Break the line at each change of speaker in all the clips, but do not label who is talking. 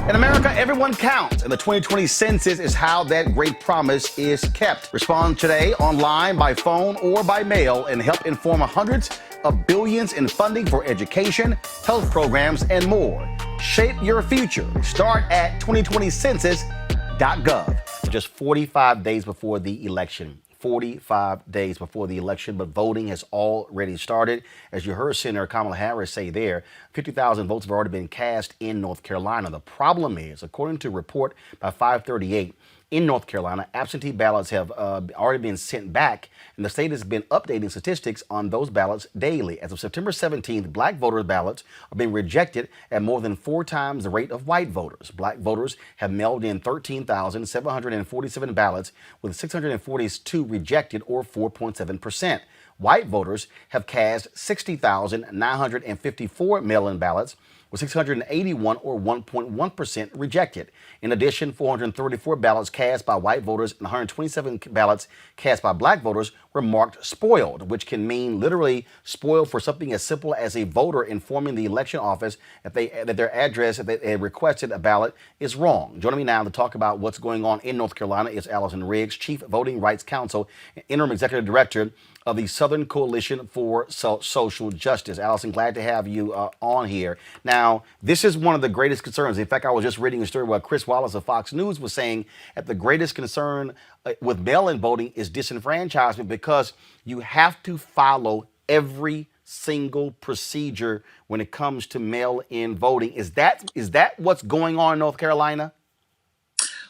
In America, everyone counts, and the 2020 census is how that great promise is kept. Respond today online, by phone, or by mail, and help inform hundreds of billions in funding for education, health programs, and more. Shape your future. Start at 2020census.gov. Just 45 days before the election. 45 days before the election, but voting has already started. As you heard Senator Kamala Harris say there, 50,000 votes have already been cast in North Carolina. The problem is, according to a report by 538, in North Carolina, absentee ballots have already been sent back, and the state has been updating statistics on those ballots daily. As of September 17th, black voters' ballots are being rejected at more than 4 times the rate of white voters. Black voters have mailed in 13,747 ballots, with 642 rejected, or 4.7%. White voters have cast 60,954 mail-in ballots, with 681, or 1.1%, rejected. In addition, 434 ballots cast by white voters and 127 ballots cast by black voters were marked spoiled, which can mean literally spoiled for something as simple as a voter informing the election office that their address, if they requested a ballot, is wrong. Joining me now to talk about what's going on in North Carolina is Allison Riggs, Chief Voting Rights Counsel and Interim Executive Director of the Southern Coalition for Social Justice. Allison, glad to have you on here. Now, this is one of the greatest concerns. In fact, I was just reading a story where Chris Wallace of Fox News was saying that the greatest concern with mail-in voting is disenfranchisement, because you have to follow every single procedure when it comes to mail-in voting. Is that what's going on in North Carolina?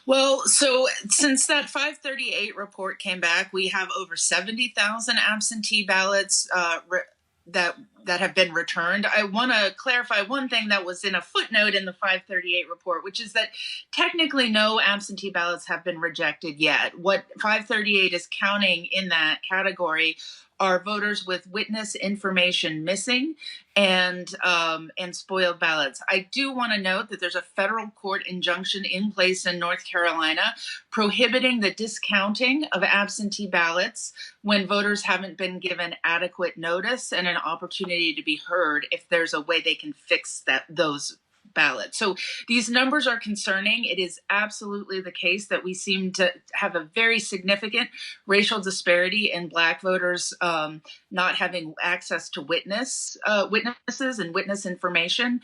Well, so since that 538 report came back, we have over 70,000 absentee ballots that have been returned. I want to clarify one thing that was in a footnote in the 538 report, which is that technically no absentee ballots have been rejected yet. What 538 is counting in that category are voters with witness information missing and spoiled ballots. I do want to note that there's a federal court injunction in place in North Carolina prohibiting the discounting of absentee ballots when voters haven't been given adequate notice and an opportunity to be heard if there's a way they can fix those ballots. So these numbers are concerning. It is absolutely the case that we seem to have a very significant racial disparity in black voters not having access to witnesses and witness information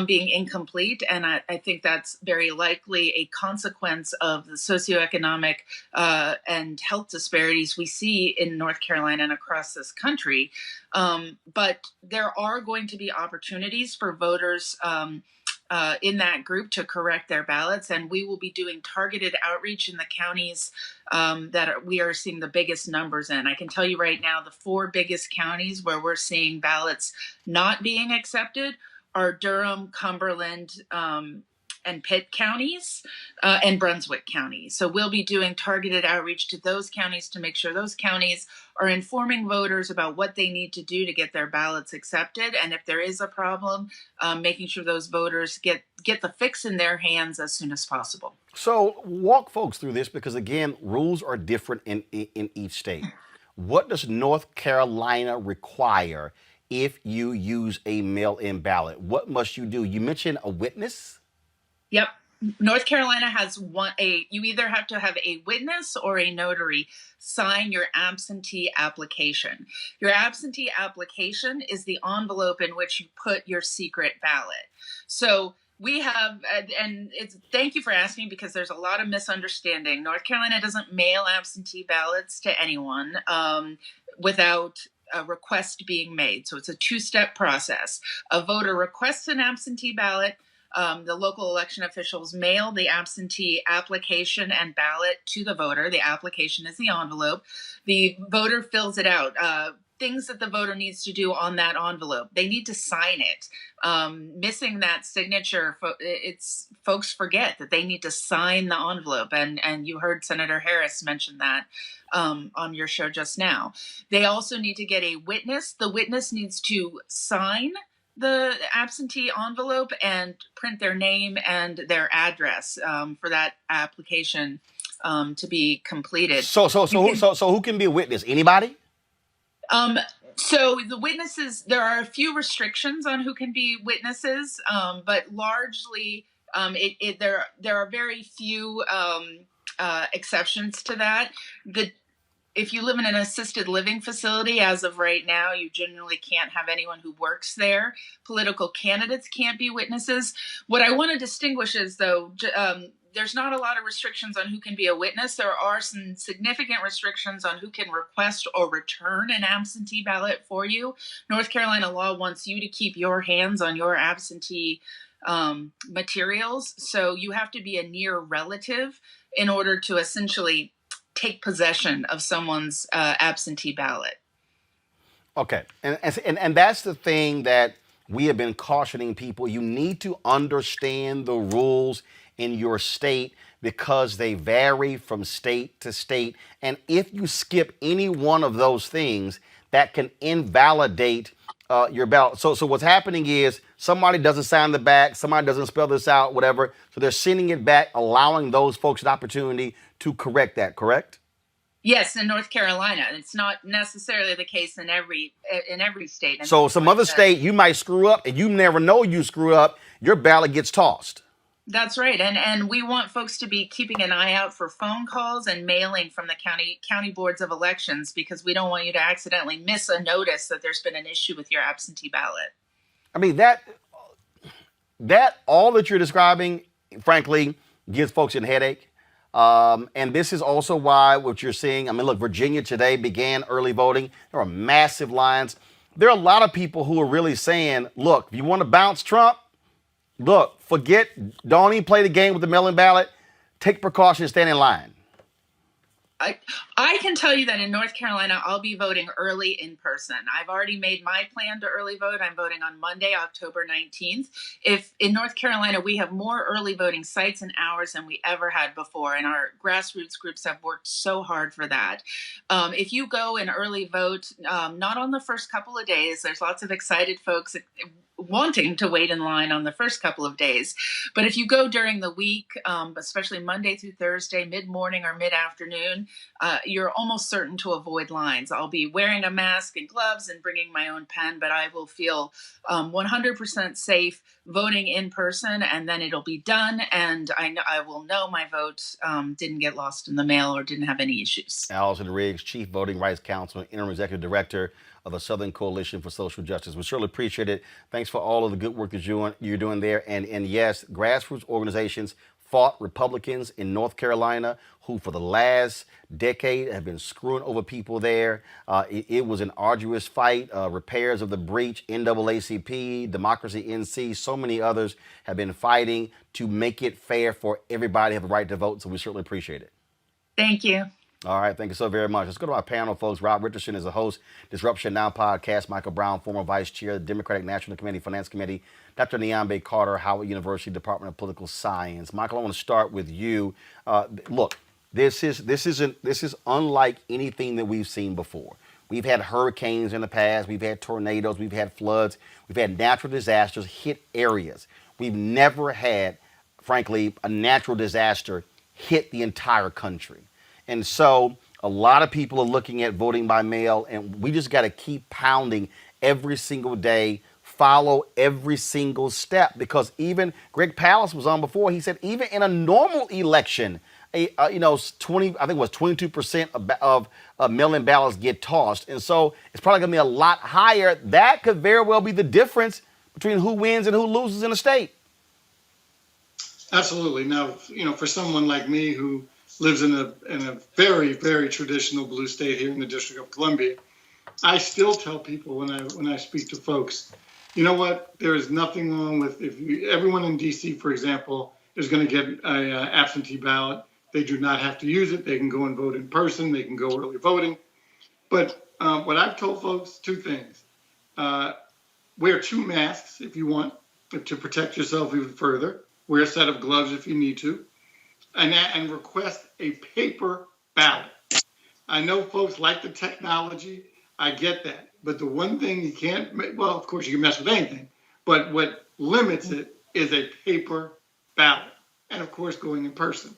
being incomplete. And I think that's very likely a consequence of the socioeconomic and health disparities we see in North Carolina and across this country. But there are going to be opportunities for voters in that group to correct their ballots, and we will be doing targeted outreach in the counties we are seeing the biggest numbers in. I can tell you right now, the 4 biggest counties where we're seeing ballots not being accepted are Durham, Cumberland, and Pitt counties, and Brunswick County. So we'll be doing targeted outreach to those counties to make sure those counties are informing voters about what they need to do to get their ballots accepted. And if there is a problem, making sure those voters get the fix in their hands as soon as possible.
So walk folks through this, because again, rules are different in each state. What does North Carolina require if you use a mail-in ballot? What must you do? You mentioned a witness.
Yep. North Carolina has you either have to have a witness or a notary sign your absentee application. Your absentee application is the envelope in which you put your secret ballot. So we have, and thank you for asking, because there's a lot of misunderstanding. North Carolina doesn't mail absentee ballots to anyone without a request being made. So it's a 2-step process. A voter requests an absentee ballot. The local election officials mail the absentee application and ballot to the voter. The application is the envelope. The voter fills it out. Things that the voter needs to do on that envelope. They need to sign it. Missing that signature, folks forget that they need to sign the envelope. And you heard Senator Harris mention that on your show just now. They also need to get a witness. The witness needs to sign the absentee envelope and print their name and their address for that application to be completed.
So who can be a witness? Anybody?
So the witnesses, there are a few restrictions on who can be witnesses, but largely There are very few exceptions to that. If you live in an assisted living facility, as of right now, you generally can't have anyone who works there. Political candidates can't be witnesses. What I want to distinguish is, though, there's not a lot of restrictions on who can be a witness. There are some significant restrictions on who can request or return an absentee ballot for you. North Carolina law wants you to keep your hands on your absentee materials. So you have to be a near relative in order to essentially take possession of someone's absentee ballot.
Okay, and that's the thing that we have been cautioning people. You need to understand the rules in your state because they vary from state to state. And if you skip any one of those things, that can invalidate your ballot. So what's happening is somebody doesn't sign the back, somebody doesn't spell this out, whatever. So they're sending it back, allowing those folks an opportunity to correct that. Correct?
Yes, in North Carolina. It's not necessarily the case in every state.
So some other state, you might screw up and you never know you screw up. Your ballot gets tossed.
That's right. And we want folks to be keeping an eye out for phone calls and mailing from the county boards of elections, because we don't want you to accidentally miss a notice that there's been an issue with your absentee ballot.
I mean, that all that you're describing, frankly, gives folks a headache. And this is also why what you're seeing, I mean, look, Virginia today began early voting. There are massive lines. There are a lot of people who are really saying, look, if you want to bounce Trump, look, don't even play the game with the mail-in ballot. Take precautions, stand in line.
I can tell you that in North Carolina, I'll be voting early in person. I've already made my plan to early vote. I'm voting on Monday, October 19th. If in North Carolina, we have more early voting sites and hours than we ever had before, and our grassroots groups have worked so hard for that. If you go and early vote, not on the first couple of days, there's lots of excited folks wanting to wait in line on the first couple of days. But if you go during the week, especially Monday through Thursday, mid-morning or mid-afternoon, you're almost certain to avoid lines. I'll be wearing a mask and gloves and bringing my own pen, but I will feel 100% safe voting in person, and then it'll be done, and I will know my vote didn't get lost in the mail or didn't have any issues.
Allison Riggs, Chief Voting Rights Council and Interim Executive Director of the Southern Coalition for Social Justice. We certainly appreciate it. Thanks for all of the good work that you're doing there. And yes, grassroots organizations fought Republicans in North Carolina who for the last decade have been screwing over people there. It was an arduous fight. Repairs of the breach, NAACP, Democracy NC, so many others have been fighting to make it fair for everybody to have a right to vote. So we certainly appreciate it.
Thank you.
All right, thank you so very much. Let's go to our panel, folks. Rob Richardson is the host, Disruption Now podcast. Michael Brown, former vice chair, the Democratic National Committee, Finance Committee. Dr. Nyambe Carter, Howard University, Department of Political Science. Michael, I want to start with you. Look, this is unlike anything that we've seen before. We've had hurricanes in the past. We've had tornadoes. We've had floods. We've had natural disasters hit areas. We've never had, frankly, a natural disaster hit the entire country. And so a lot of people are looking at voting by mail, and we just got to keep pounding every single day, follow every single step, because even Greg Palast was on before. He said even in a normal election, 22% of mail-in ballots get tossed. And so it's probably going to be a lot higher. That could very well be the difference between who wins and who loses in a state.
Absolutely. Now, for someone like me who lives in a very, very traditional blue state here in the District of Columbia, I still tell people when I speak to folks, you know what? There is nothing wrong with everyone in D.C., for example, is going to get an absentee ballot. They do not have to use it. They can go and vote in person. They can go early voting. But what I've told folks, two things. Wear 2 masks if you want to protect yourself even further. Wear a set of gloves if you need to. And request a paper ballot. I know folks like the technology. I get that. But the one thing you can't, well, of course, you can mess with anything. But what limits it is a paper ballot. And, of course, going in person.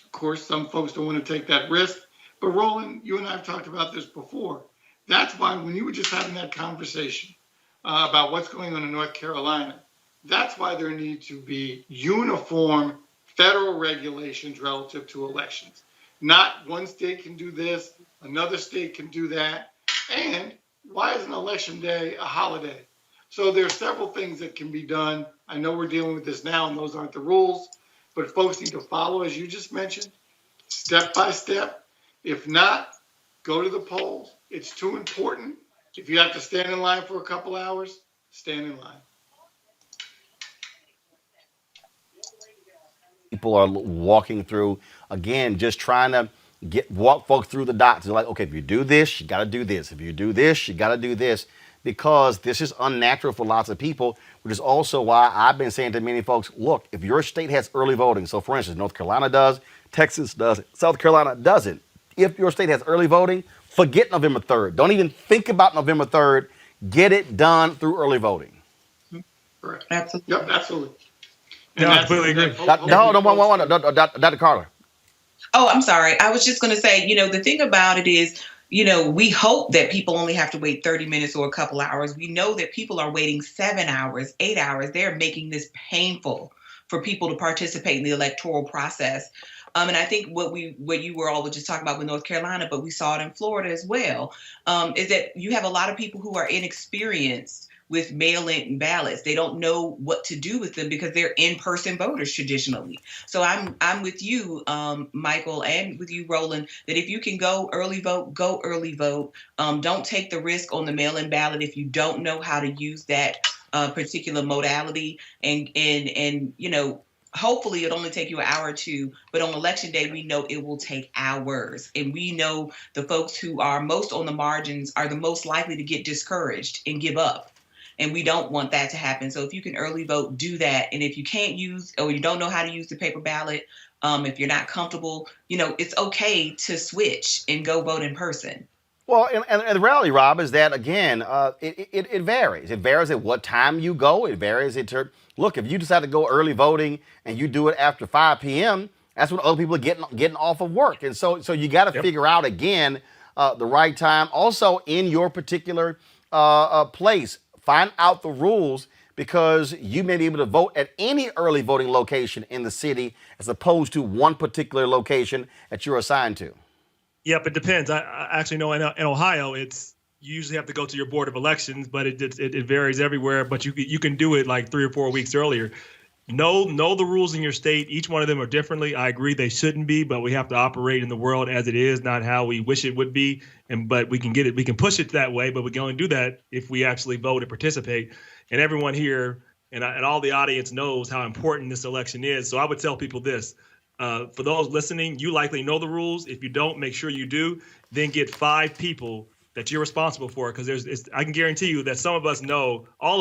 Of course, some folks don't want to take that risk. But, Roland, you and I have talked about this before. That's why when you were just having that conversation about what's going on in North Carolina, That's why there need to be uniform federal regulations relative to elections. Not one state can do this, another state can do that. And why is an election day a holiday? So there are several things that can be done. I know we're dealing with this now and those aren't the rules, but folks need to follow, as you just mentioned, step by step. If not, go to the polls. It's too important. If you have to stand in line for a couple hours, stand in line.
People are walking through, again, just trying to walk folks through the dots. They're like, okay, if you do this, you got to do this. If you do this, you got to do this, because this is unnatural for lots of people, which is also why I've been saying to many folks, look, if your state has early voting, so for instance, North Carolina does, Texas does, South Carolina doesn't. If your state has early voting, forget November 3rd. Don't even think about November 3rd. Get it done through early voting.
Correct.
Absolutely.
Yep, absolutely.
No, I completely agree.
No, Dr. Carter.
Oh, I'm sorry. I was just going to say, the thing about it is, we hope that people only have to wait 30 minutes or a couple hours. We know that people are waiting 7 hours, 8 hours. They're making this painful for people to participate in the electoral process. And I think what you were all just talking about with North Carolina, but we saw it in Florida as well, is that you have a lot of people who are inexperienced with mail-in ballots. They don't know what to do with them because they're in-person voters traditionally. So I'm with you, Michael, and with you, Roland, that if you can go early vote, go early vote. Don't take the risk on the mail-in ballot if you don't know how to use that particular modality. And hopefully it'll only take you an hour or two, but on election day, we know it will take hours. And we know the folks who are most on the margins are the most likely to get discouraged and give up. And we don't want that to happen. So if you can early vote, do that. And if you can't use, or you don't know how to use the paper ballot, if you're not comfortable, it's okay to switch and go vote in person.
Well, and the reality, Rob, is that, again, it varies. It varies at what time you go. It varies look, if you decide to go early voting and you do it after 5 p.m., that's when other people are getting off of work. And so you got to figure out, again, the right time. Also, in your particular place, find out the rules, because you may be able to vote at any early voting location in the city as opposed to one particular location that you're assigned to.
Yep, it depends. I actually know in Ohio, you usually have to go to your board of elections, but it varies everywhere. But you can do it like 3 or 4 weeks earlier. Know the rules in your state. Each one of them are differently. I agree they shouldn't be, but we have to operate in the world as it is, not how we wish it would be. But we can get it. We can push it that way, but we can only do that if we actually vote and participate. And everyone here and all the audience knows how important this election is. So I would tell people this. For those listening, you likely know the rules. If you don't, make sure you do. Then get 5 people that you're responsible for, because I can guarantee you that all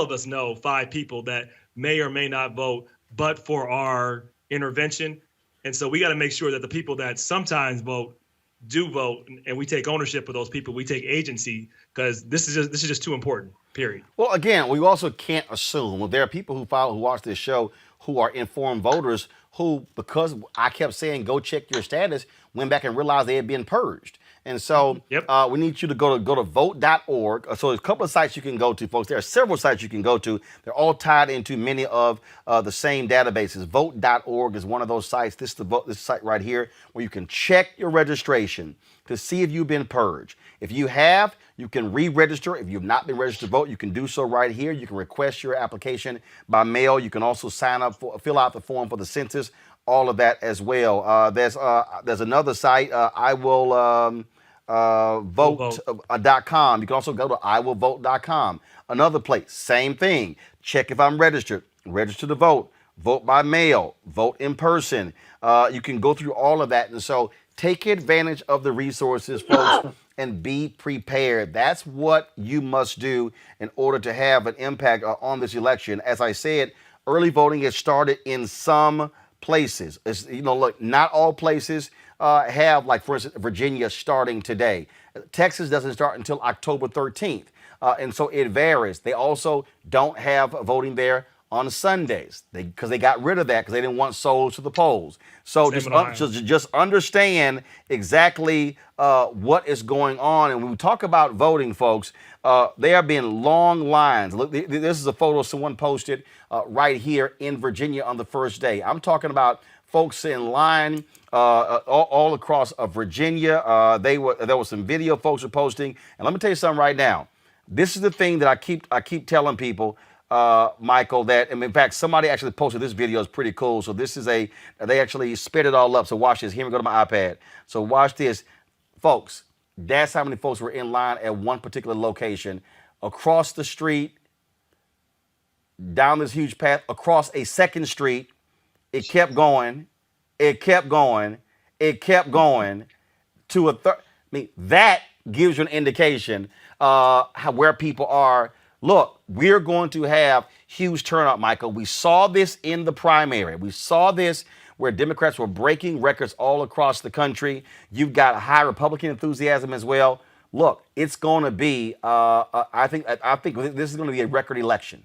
of us know 5 people that may or may not vote, but for our intervention. And so we got to make sure that the people that sometimes vote do vote, and we take ownership of those people. We take agency, because this is just too important. Period.
Well, again, we also can't assume. Well, there are people who watch this show who are informed voters who, because I kept saying go check your status, went back and realized they had been purged. And so we need you to go to vote.org. So there's a couple of sites you can go to, folks. There are several sites you can go to. They're all tied into many of the same databases. Vote.org is one of those sites. This is this site right here where you can check your registration to see if you've been purged. If you have, you can re-register. If you've not been registered to vote, you can do so right here. You can request your application by mail. You can also fill out the form for the census, all of that as well. There's another site, vote.com. You can also go to iwillvote.com. Another place, same thing. Check if I'm registered. Register to vote. Vote by mail. Vote in person. You can go through all of that. And so take advantage of the resources, folks, and be prepared. That's what you must do in order to have an impact on this election. As I said, early voting has started in some places. Look, not all places have, like, for instance, Virginia starting today. Texas doesn't start until October 13th. And so it varies. They also don't have voting there on Sundays, because they got rid of that because they didn't want souls to the polls. So just understand exactly what is going on. And when we talk about voting, folks, there have been long lines. Look, this is a photo someone posted right here in Virginia on the first day. I'm talking about folks in line all across Virginia. There was some video folks were posting. And let me tell you something right now. This is the thing that I keep telling people, Michael, that, and in fact, somebody actually posted this video. Is pretty cool. So this is they actually spit it all up. So watch this. Here we go to my iPad. So watch this. Folks, that's how many folks were in line at one particular location. Across the street, down this huge path, across a second street. It kept going. It kept going. It kept going to a third. I mean, that gives you an indication where people are. Look, we're going to have huge turnout, Michael. We saw this in the primary. We saw this where Democrats were breaking records all across the country. You've got high Republican enthusiasm as well. Look, it's going to be. I think this is going to be a record election.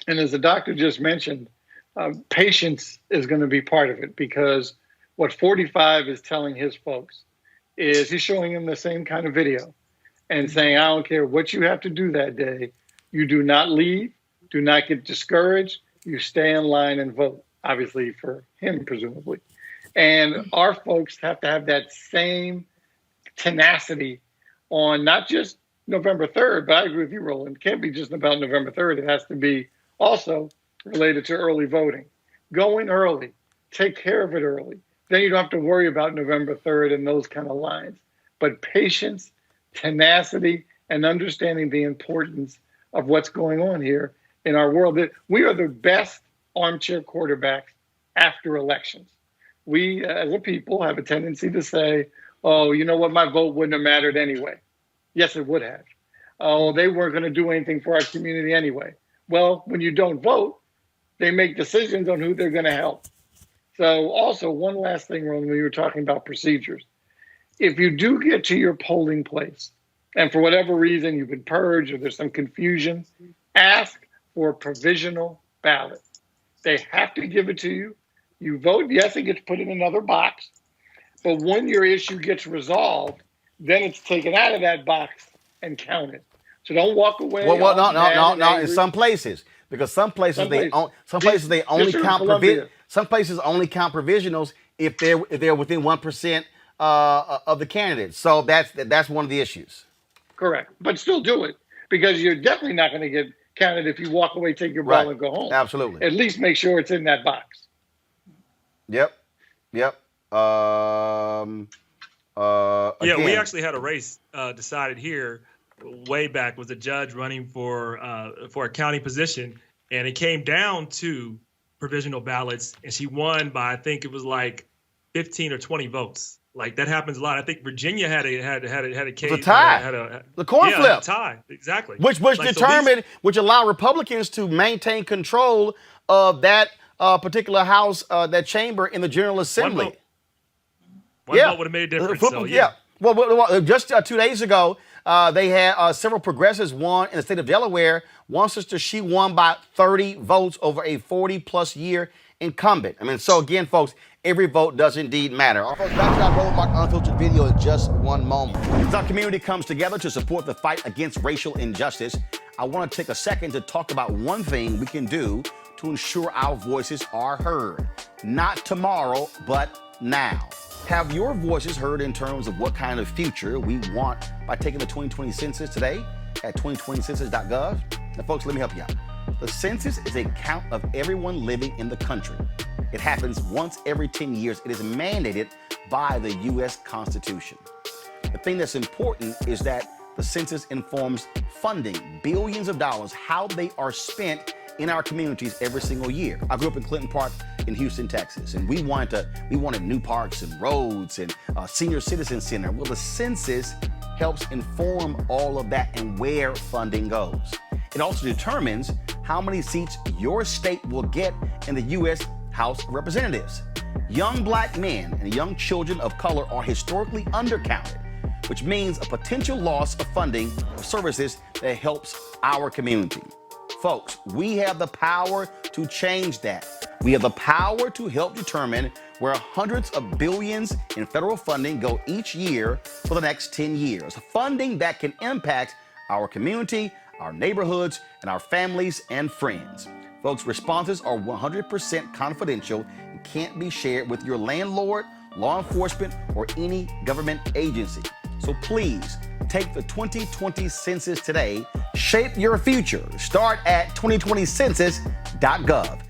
And as the doctor just mentioned, patience is going to be part of it, because what 45 is telling his folks is he's showing them the same kind of video and saying, I don't care what you have to do that day. You do not leave. Do not get discouraged. You stay in line and vote, obviously for him, presumably. And our folks have to have that same tenacity on not just November 3rd, but I agree with you, Roland. It can't be just about November 3rd. It has to be also related to early voting. Go in early. Take care of it early. Then you don't have to worry about November 3rd and those kind of lines. But patience, tenacity, and understanding the importance of what's going on here in our world. We are the best armchair quarterbacks after elections. We, as a people, have a tendency to say, oh, you know what, my vote wouldn't have mattered anyway. Yes, it would have. Oh, they weren't going to do anything for our community anyway. Well, when you don't vote, they make decisions on who they're going to help. So also, one last thing, Roland, when you were talking about procedures. If you do get to your polling place, and for whatever reason you've been purged or there's some confusion, ask for a provisional ballot. They have to give it to you. You vote, yes, it gets put in another box. But when your issue gets resolved, then it's taken out of that box and counted. So don't walk away.
Well, no. In some places, because some places they only count provisionals if they're within 1% of the candidates. So that's one of the issues.
Correct, but still do it, because you're definitely not going to get counted if you walk away, take your ball, and go home.
Absolutely.
At least make sure it's in that box.
Yep.
We actually had a race decided here way back. Was a judge running for a county position, and it came down to provisional ballots, and she won by, I think it was like 15 or 20 votes. Like, that happens a lot. I think Virginia had a case.
It was a tie. The coin flip.
Tie. Exactly.
Which which allowed Republicans to maintain control of that particular house, that chamber in the General Assembly.
One vote would have made a difference.
Well, just 2 days ago, they had several progressives won in the state of Delaware. One sister, she won by 30 votes over a 40-plus year incumbent. I mean, so again, folks, every vote does indeed matter. Our folks, back to our Roland Unfiltered video in just one moment. As our community comes together to support the fight against racial injustice, I want to take a second to talk about one thing we can do to ensure our voices are heard. Not tomorrow, but now. Have your voices heard in terms of what kind of future we want by taking the 2020 census today at 2020census.gov? Now, folks, let me help you out. The census is a count of everyone living in the country. It happens once every 10 years. It is mandated by the U.S. Constitution. The thing that's important is that the census informs funding, billions of dollars, how they are spent in our communities every single year. I grew up in Clinton Park in Houston, Texas, and we wanted new parks and roads and a senior citizen center. Well, the census helps inform all of that and where funding goes. It also determines how many seats your state will get in the U.S. House of Representatives. Young black men and young children of color are historically undercounted, which means a potential loss of funding of services that helps our community. Folks, we have the power to change that. We have the power to help determine where hundreds of billions in federal funding go each year for the next 10 years. Funding that can impact our community, our neighborhoods, and our families and friends. Folks, responses are 100% confidential and can't be shared with your landlord, law enforcement, or any government agency. So please take the 2020 census today. Shape your future. Start at 2020census.gov.